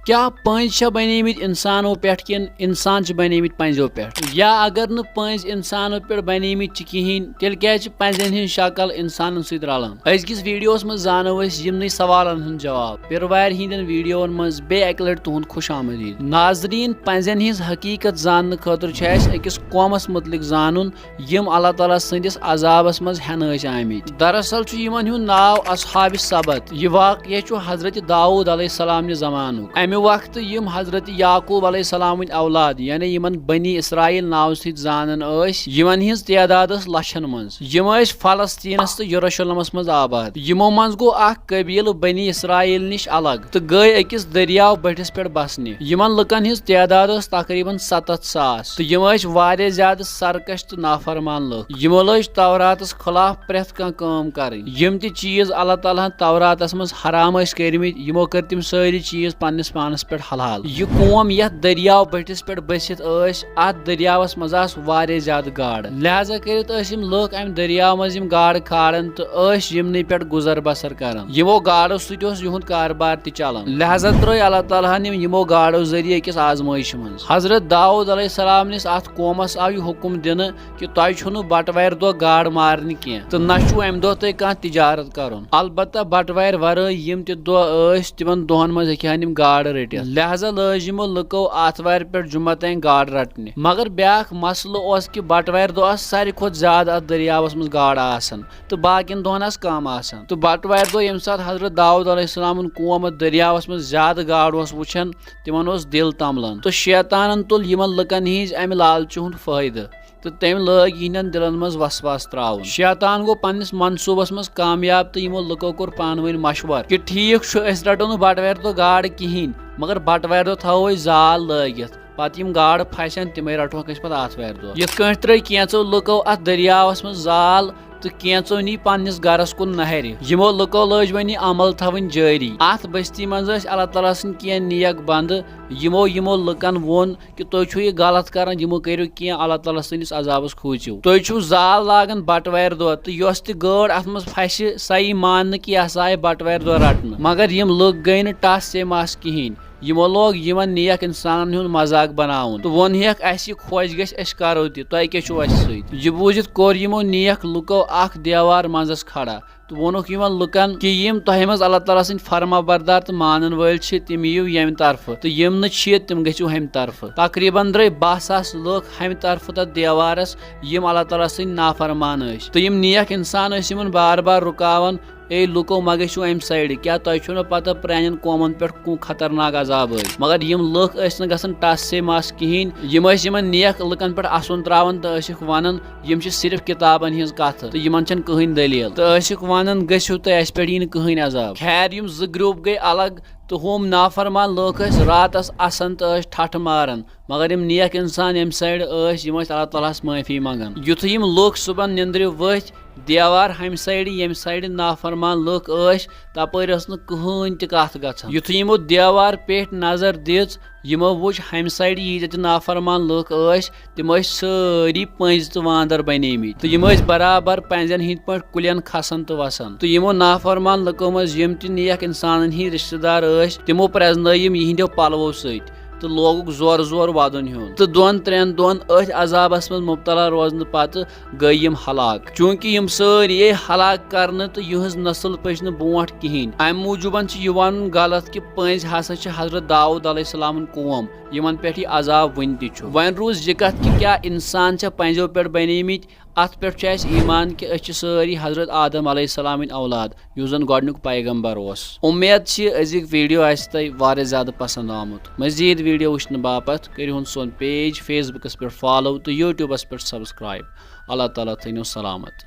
क्या पंज बनेमित इंसानों पे किन इंसान बनेमित पंजों पे या अगर न पंज इंसानों पे बनेमित कहें तेल क्या पंजन हज शक्ल इंसान सत रलान। अजकिस वीडियोस मज जानो यमन सवालन हंद जवाब पेर वायर हिंदन वीडियोन मज बे एक लट तुहद खुश आमदीद। नाजरीन पंजन हज हकीकत जान खतर अकिस कौमस मुतलिक जानन यम अल्लाह ताला सदिस अजाबस मज हेन आमित। दरअसल यमन हुंद नाव 𝙬𝙗𝙤 सबत। यह वाक़या हजरत दाऊद अलैहिस्सलाम ज़मानुक। अमे वक्त यम हजरत याकूब अलैहिस्सलाम औलाद यानी यमन बनी इसराइल नाव सत जानन यमन हज तदादस लछन मज। यम फलस्तीनस तो यरूशलेमस मज आबाद। यमो मज गो कबील बनी इसराइल निश अलग तो गई अकिस दरियाव बटिस पे बसने। यमन लुकन हज तदादस तकरीबन 70,000 तो यम वारिया ज्यादा सरकश तो नाफरमान लुक। यमो लज तौरातस खिलाफ प्रेथ कम कर। यम ती चीज अल्लाह ताला तौरातस मज हराम कर्मित यमो कर तिम सारी चीज पन्निस पानस पे हलाल। यह कौम यथ दरियाव बटिस पे बसित अत दरियावस मज वारिया ज्यादा गाड़ लिहाजा कर लुक अम दरियाव मज गाड़ खाड़न तो यमन पे गुजर बसर कर। यमो गाड़ो सहुंद कारबार ति चलान लिहाजा त्रो अल्लाह ताला यमो गाड़ो जरिए अकिस आजमाइश मज। हजरत दाऊद अलैहिस्सलाम निस अत कौमस आव यह हुक्म दिन कि तुह छुनु बटवार दो गाड़ मारन कह तो न अम दो तुह कह तिजारत कर। अलबत्ता बटवार वर यम त दो तिमन दोहन मज हेकान गाड़ रटित लिहाजा लज यमो लुको आतवार पे जुम्मा तन गाड़ रटने। मगर ब्याक मसलो कि बटवार दो सारे खुद ज्यादा अत दरियावस मज गाड़ आसन तो बाकिन दोहन कम आसन तो बटवार दो यम साथ हजरत दाऊद अलैहिस्सलाम कौम दरियावस मज ज्यादा गाड़ वुचान तिमन दिल तमलन तो शैतानन तुल यमन लुकन हज अमि लालच हुंद फायदे तो तम लग इन दिलन मज वसवास त्रावन। शैतान गो पन्निस मनसूबस मज कामयाब तो यमो लुको कोर पान वन मशवर कि ठीक रटो न बटवार दो गाड़ कहें मगर बटवार दो थो जाल लगित पत यम गाड़ फसन तमें रटो पे आतवार दो। यथ त्र कैंचो लुको अत दरियावस मज जाल तो कैंचो नी पन्निस गरस कुन नहर। यमो लुको लज वन अमल थवन जारी। अत बस्ती मज अल्लाह ताला सन कह नेक बंद यमो लुकन वोन कि तुह छो यह गलत कर यमो करो कह अल्लाह ताला सनिस अजाबस खोचो। तुह छो जाल लागन बटवार दो तो यस त गाड़ अत मज फस सही मान कि यह आए बटवार दो रटन मगर यम लुक गई न टस से मस कहें। यमो लोग यमन नेक इंसान हुंद मजाक बनावन तो वोन हेक खोज गस करो तुह क्या सत। यह बूझित कोर यमो नेक लुको देवार मंजस खड़ा तो वोनुक यमन लुकन कि यम तह मज अल्लाह ताला सद फरमा बरदार तो मानन वल तिम यीव यम तरफ तो यम न तिम गो हम तरफ। तकरीबन द्रे 20,000 लोग हम तरफ तथ देवारस यम अल्लाह ताला सद नाफरमान तो यम नेक इंसान यमन बार बार रुकावन ए लुको मा गो अम साइड क्या तुह छो पता प्रान कौमन पे खतरनाक अजाब मगर यम लुक गसन टस से मस कहें। यम नेक लुकन पे असुन त्रावन तो वन यम सिर्फ किताबन हज कथ तो यमन कहीं दलील तो वन गो तो अस पे कहीं अजाब। खैर यम ज ग्रुप गई अलग तो हम नाफरमान लोग रातस असन तो ठठ मारन मगर यम नेक इंसान यम साइड यम अल्लाह ताला माफी मंगन। युथ यम लोग सुबह निंद्र वथ देवार हम साइड नाफरमान लोग तपर कहीं तथ गन। युथ यमो देवार पे नजर दिज यमो वुच हम साइड यीत नाफरमान लोग तिम सारी पंज तो वांदर बनेमित तो यम बराबर पंजन हिंद पे कुलियन खसन तो वसन तो यमो नाफरमान लुको मज यम त नेक इंसान हिंद रिश्तेदार तिमो प्रजनयम यिंदो पलवो सत तो लोग जोर जोर वदन हुन तो 2-3 दोन अजाबस मज मुबतला रोजन पत गई यम हलाक। चूंकि यम सारी हलाक करने तो यहज नस्ल पचन ब्रोट कहें अम मूजूबन वन गलत कि पंज हसा हजरत दाऊद अलैहिस्सलाम कौम यमन पे अजाब वन वन रूज यह कथ कि क्या इंसान पंजों पे बनेमित अत पे ईमान कि सारी हजरत आदम अलैहिस्सलाम औलाद युस जन गोडनुक पैगंबर उम्मीद अजिक वीडियो आह ज्यादा पसंद आमुत। मजीद वीडियो वुचन बापत करिहुन सोन पेज फेसबुकस पे फॉलो तो यूट्यूबस पे सब्सक्राइब। अल्लाह ताला थैनो सलामत।